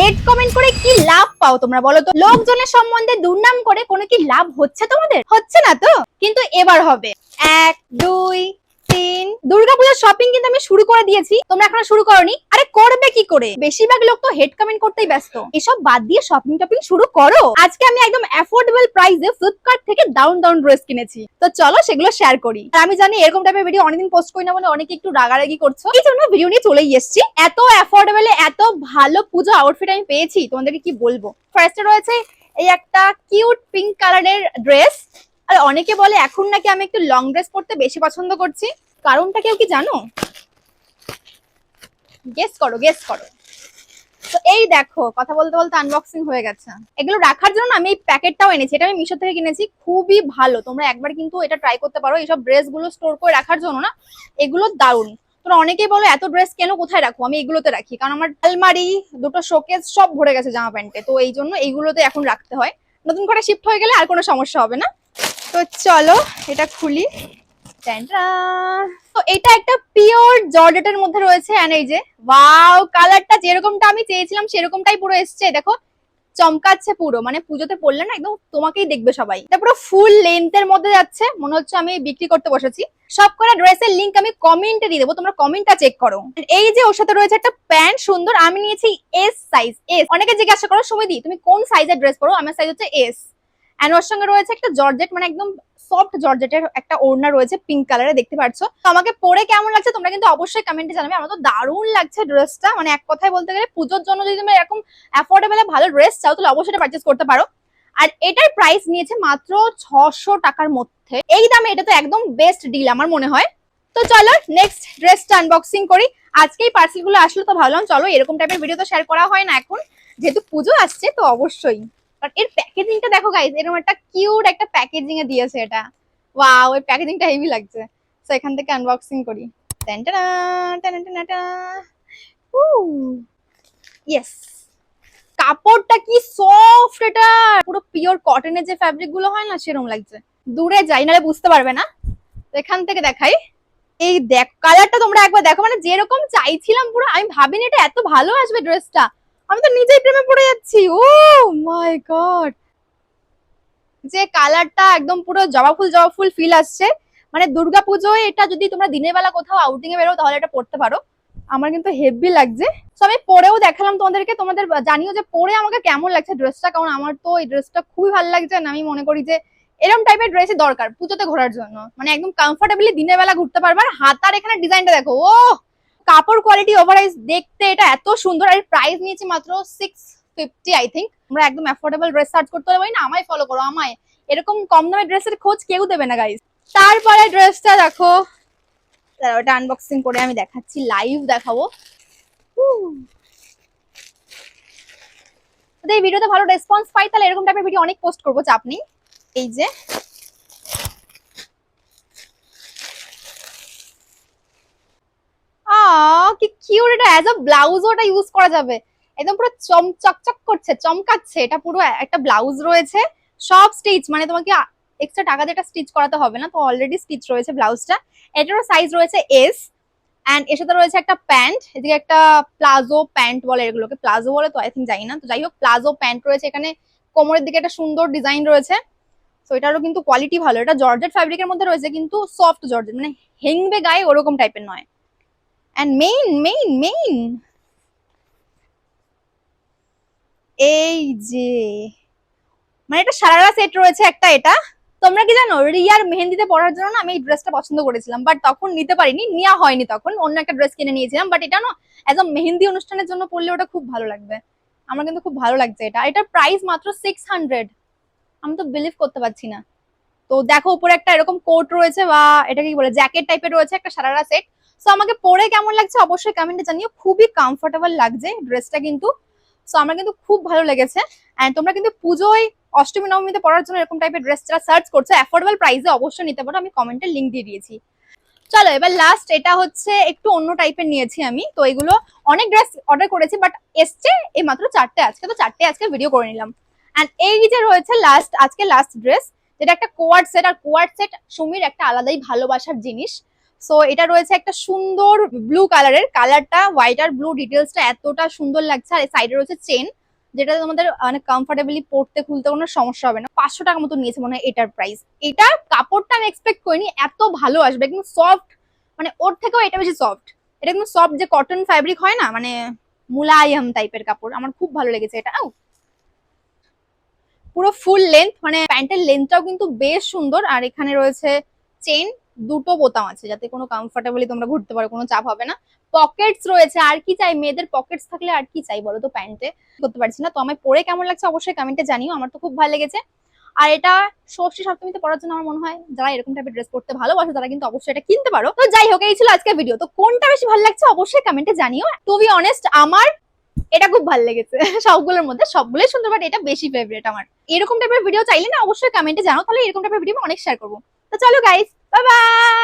Head comment করে কি লাভ পাও তোমরা বলো তো? লোকজনের সম্বন্ধে দুর্নাম করে কোনো কি লাভ হচ্ছে তোমাদের? হচ্ছে না তো, কিন্তু এবার হবে। 1 2 3 দুর্গাপূজার শপিং কিন্তু আমি শুরু করে দিয়েছি, তোমরা এখনো শুরু করোনি? আরে করবে কি করে, বেশিরভাগ লোক তো হেড কমেন্ট করতেই ব্যস্ত। এসব বাদ দিয়ে শপিং টপিং শুরু করো। আজকে আমি একদম অ্যাফোর্ডেবল প্রাইসে ফ্লিপকার্ট থেকে দারুন দারুন ড্রেস কিনেছি, তো চলো সেগুলো শেয়ার করি। আর আমি জানি এরকম টাইপের ভিডিও অনেকদিন পোস্ট করি না বলে অনেকে একটু রাগারাগি করছো, এই জন্য ভিডিও নিয়ে চলেই এসেছি। এত অ্যাফোর্ডেবল এত ভালো পুজো আউটফিট আমি পেয়েছি, তোমাদেরকে কি বলবো। ফার্স্টে রয়েছে এই একটা কিউট পিঙ্ক কালারের ড্রেস। আর অনেকে বলে এখন নাকি আমি একটু লং ড্রেস পরতে বেশি পছন্দ করছি, কারণটা কেউ কি জানো? গেস করো গেস করো। তো এই দেখো, কথা বলতে বলতে আনবক্সিং হয়ে গেছে। এগুলো রাখার জন্য আমি এই প্যাকেটটাও এনেছি, এটা আমি মিশো থেকে কিনেছি, খুবই ভালো। তোমরা একবার কিন্তু এটা ট্রাই করতে পারো, এইসব ড্রেস গুলো স্টোর করে রাখার জন্য না, এগুলো দারুন। তোমরা অনেকেই বলো এত ড্রেস কেন, কোথায় রাখো? আমি এগুলোতে রাখি, কারণ আমার আলমারি, দুটো শোকেস সব ভরে গেছে জামা প্যান্টে, তো এই জন্য এইগুলোতে এখন রাখতে হয়। নতুন করে শিফট হয়ে গেলে আর কোনো সমস্যা হবে না। তো চলো এটা খুলি। তো এটা একটা পিওর জর্জেটের মধ্যে রয়েছে, এন্ড এই যে ওয়াও, কালারটা যেরকমটা আমি চেয়েছিলাম সেরকমটাই পুরো এসছে। দেখো চমকাচ্ছে পুরো, মানে পুজোতে পড়লে না একদম তোমাকেই দেখবে সবাই। এটা পুরো ফুল লেন্থের মধ্যে যাচ্ছে, মনে হচ্ছে আমি বিক্রি করতে বসেছি। সব করা ড্রেসের লিংক আমি কমেন্টে দিয়ে দেবো, তোমরা কমেন্টটা চেক করো। এই যে ওর সাথে রয়েছে একটা প্যান্ট সুন্দর, আমি নিয়েছি এস সাইজ। এস, অনেকে জিজ্ঞাসা করো সুমিদি তুমি কোন সাইজের ড্রেস পরো, আমার সাইজ হচ্ছে এস। এন্ড ওর সঙ্গে রয়েছে একটা জর্জেট, মানে একদম সফট জর্জেটের একটা ওড়না রয়েছে পিঙ্ক কালারে, দেখতে পাচ্ছ। তো আমাকে পরে কেমন লাগছে তোমরা কিন্তু অবশ্যই কমেন্টে জানাবে। আমার তো দারুণ লাগছে ড্রেসটা, মানে এক কথায় বলতে গেলে পুজোর জন্য যদি তুমি এরকম অ্যাফোর্ডেবল ভালো ড্রেস চাও তাহলে অবশ্যই এটা পারচেজ করতে পারো। আর এটার প্রাইস নিয়েছে মাত্র 600 টাকার মধ্যে। এই দামে এটা তো একদম বেস্ট ডিল আমার মনে হয়। তো চলো নেক্সট ড্রেসটা আনবক্সিং করি। আজকেই পার্সেল গুলো আসলো, তো ভাবলাম চলো এরকম টাইপের ভিডিও তো শেয়ার করা হয় না এখন, যেহেতু পুজো আসছে তো অবশ্যই। বাট এর প্যাকেজিংটা দেখো গাইস, এরকম একটা কিউট একটা প্যাকেজিং এ দিয়েছে এটা। ওয়াও, এর প্যাকেজিংটা হেভি লাগছে। সো এখান থেকে আনবক্সিং করি। টানটানা টানটানা। ইয়েস, কাপড়টা কি সফট, এটা পুরো পিওর কটনের যে ফ্যাব্রিক গুলো হয় না সেরকম লাগছে। দূরে যাই নালে বুঝতে পারবে না, তো এখান থেকে দেখাই। এই দেখ কালারটা তোমরা একবার দেখো, মানে যেরকম চাইছিলাম পুরো, আমি ভাবিনি এটা এত ভালো আসবে ড্রেসটা। আমি তো নিজেই প্রেমে পড়ে যাচ্ছি। ও মাই গড, যে কালারটা একদম পুরো জবা ফুল ফিল আসছে। মানে দুর্গাপুজোয় এটা যদি তোমরা দিনের বেলা কোথাও আউটিং এ বেরো তাহলে এটা পড়তে পারো। আমার কিন্তু হেভি লাগছে। তো আমি পরেও দেখালাম তোমাদেরকে, তোমাদের জানিও যে পরে আমাকে কেমন লাগছে ড্রেসটা, কারণ আমার তো এই ড্রেসটা খুবই ভালো লাগছে। আমি মনে করি যে এরকম টাইপের ড্রেসই দরকার পুজোতে ঘোরার জন্য, মানে একদম কমফোর্টেবলি দিনের বেলা ঘুরতে পারবে। আর হাতার এখানে ডিজাইনটা দেখো, ও কাপড় কোয়ালিটি ওভারঅল দেখতে এটা এত সুন্দর। আর প্রাইস নিয়েছি মাত্র 650 আই থিঙ্ক। আমরা একদম অ্যাফোর্ডেবল ড্রেস সার্চ করতে পারি না, আমায় ফলো করো, আমায়। এরকম কম দামের ড্রেসের খোঁজ কেউ দেবে না গাইস। তারপরে ড্রেসটা দেখো, ওটা আনবক্সিং করে আমি দেখাচ্ছি, লাইভ দেখাবো। যদি এই ভিডিওতে ভালো রেসপন্স পাই তাহলে এরকম টাইপের ভিডিও অনেক পোস্ট করবো, চাপ নেই। এই যে কি কিউট, এটা অ্যাজ আ ব্লাউজও এটা ইউজ করা যাবে। একদম পুরো চকচক করছে, চমকাচ্ছে। এটা পুরো একটা ব্লাউজ রয়েছে, সব স্টিচ, মানে তোমাকে এক্সট্রা টাকা দিয়ে এটা স্টিচ করাতে হবে না, তো অলরেডি স্টিচ রয়েছে ব্লাউজটা। এটারও সাইজ রয়েছে এস। এন্ড এর সাথে রয়েছে একটা প্যান্ট, এদিকে একটা প্লাজো প্যান্ট বলে, এগুলোকে প্লাজো বলে তো আই থিঙ্ক, জানি না। তো যাই হোক প্লাজো প্যান্ট রয়েছে এখানে, কোমরের দিকে একটা সুন্দর ডিজাইন রয়েছে। তো এটারও কিন্তু কোয়ালিটি ভালো। এটা জর্জেট ফ্যাব্রিকের মধ্যে রয়েছে, কিন্তু সফট জর্জেট, মানে হেংবে গায়ে ওরকম টাইপের নয়। এন্ড মেইন এই যে, মানে এটা সারারা সেট রয়েছে একটা। এটা তোমরা কি জানো, রিয়ার মেহেন্দিতে পরার জন্য না আমি এই ড্রেসটা পছন্দ করেছিলাম, বাট তখন নিতে পারিনি, নেওয়া হয়নি, তখন অন্য একটা ড্রেস কিনে নিয়েছিলাম। বাট এটা না এজ আ মেহেন্দি অনুষ্ঠানের জন্য পরলে ওটা খুব ভালো লাগবে। আমার কিন্তু খুব ভালো লাগছে এটা। এটার প্রাইস মাত্র 600। আমি তো বিলিভ করতে পারছি না। তো দেখো উপরে একটা এরকম কোট রয়েছে, বা এটা কি বলে জ্যাকেট টাইপের রয়েছে, একটা সারারা সেট। সো আমাকে পরে কেমন লাগছে অবশ্যই কমেন্টে জানিও। খুবই কমফোর্টেবল লাগছে ড্রেসটা কিন্তু। সো আমার কিন্তু খুব ভালো লেগেছে। এন্ড তোমরা কিন্তু পুজোয় অষ্টমী নবমীতে পরার জন্য এরকম টাইপের ড্রেস যারা সার্চ করছো অ্যাফোর্ডেবল প্রাইসে অবশ্যই নিতে পারো, আমি কমেন্টে লিংক দিয়ে দিয়েছি। চলো এবার লাস্ট, এটা হচ্ছে একটু অন্য টাইপের নিয়েছি আমি। তো এগুলো অনেক ড্রেস অর্ডার করেছি, বাট এসছে এই মাত্র 4টে আজকে, তো 4টে আজকে ভিডিও করে নিলাম। এন্ড এই যে রয়েছে লাস্ট, আজকে লাস্ট ড্রেস, যেটা একটা কোয়ার্ড সেট। আর কোয়ার্ড সেট সুমির একটা আলাদাই ভালোবাসার জিনিস। সো এটা রয়েছে একটা সুন্দর ব্লু কালারের, কালারটা হোয়াইট আর ব্লু ডিটেলসটা এতটা সুন্দর লাগছে। আর সাইডে রয়েছে চেন, যেটা তোমাদের মানে কমফোর্টেবলি পড়তে খুলতে কোনো সমস্যা হবে না। 500 টাকা মতো নিয়েছে মনে হয় এটার প্রাইস। এটার কাপড়টা আমি এক্সপেক্ট করিনি এত ভালো আসবে, একদম সফট, মানে ওর থেকেও এটা বেশি সফট। এটা একদম সফট যে কটন ফ্যাব্রিক হয় না, মানে মুলায়ম টাইপের কাপড়, আমার খুব ভালো লেগেছে এটা। পুরো ফুল লেন্থ, মানে প্যান্টের লেন্থটাও কিন্তু বেশ সুন্দর। আর এখানে রয়েছে চেন, দুটো বোতাম আছে যাতে কোনো কমফোর্টেবলি তোমরা ঘুরতে পারো, কোনো চাপ হবে না। পকেটস রয়েছে, আর কি চাই, মেয়েদের পকেটস থাকলে আর কি চাই বলো তো প্যান্টে। করতে পারছি না তো, আমার পরে কেমন লাগছে অবশ্যই কমেন্টে জানিও, আমার তো খুব ভালো লেগেছে। আর এটা ষষ্ঠী সপ্তমীতে পরার জন্য আমার মনে হয় যারা এরকম টাইপের ড্রেস পরতে ভালোবাসে তারা কিন্তু অবশ্যই এটা কিনতে পারো। তো যাই হোক, এই ছিল আজকের ভিডিও। তো কোনটা বেশি ভালো লাগছে অবশ্যই কমেন্টে জানিও। টু বি অনেস্ট আমার এটা খুব ভালো লেগেছে সবগুলোর মধ্যে, সবগুলোই সুন্দর, বাট এটা বেশি ফেভারিট আমার। এরকম টাইপের ভিডিও চাইলে না অবশ্যই কমেন্টে জানাও, তাহলে এরকম টাইপের ভিডিও অনেক শেয়ার করবো। তো চলো গাইস, বাই বাই।